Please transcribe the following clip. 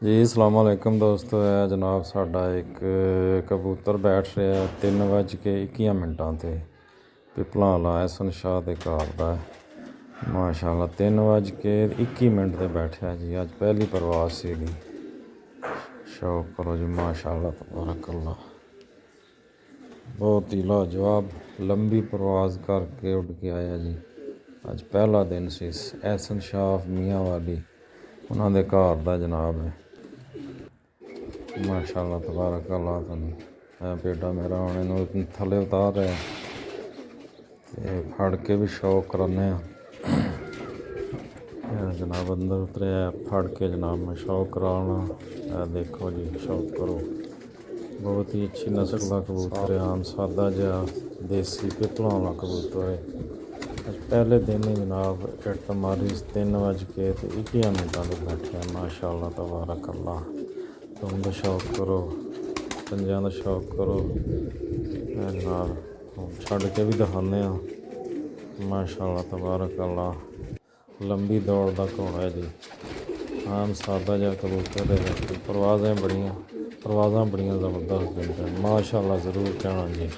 जी अस्सलाम वालेकुम दोस्तों। है जनाब साडा एक कबूतर बैठ रहा 3:21 ते पिपलां वाला एहसन शाह दे घर दा माशाअल्लाह 3:21 ते बैठा जी। अज पहली परवाज सी शौक करो जी माशाअल्लाह तबारकल्लाह। बहुत ही लाजवाब लंबी परवाज करके उड़ के आया जी। अज पहला दिन सी एहसन शाह मियाँ वाली उन्होंने घर दा जनाब है माशाअल्लाह तबारकल्लाह। बेटा मेरा उन्हें थले उतार रहा है फड़ के भी शौक कराने जनाब अंदर उतरे फड़ के जनाब मैं शौक कराना। देखो जी शौक करो। बहुत ही अच्छी नस्ल का कबूतर है। आम सादा जहा देसी पिपलों वाला कबूतर है। पहले दिन ही जनाब इट मारी 3:21 ते बैठे माशाअल्लाह तबारकल्लाह। तुम तो शौक करो पंजा का शौक करो जनाब छड़ के भी दिखाने माशाअल्लाह तबारकल्लाह। लंबी दौड़ का घोड़ा है जी। आम सादा जहा कबूतर है। परवाज़ें बड़ियाँ ज़बरदस्त दिंदे माशाअल्लाह। ज़रूर कहना जी।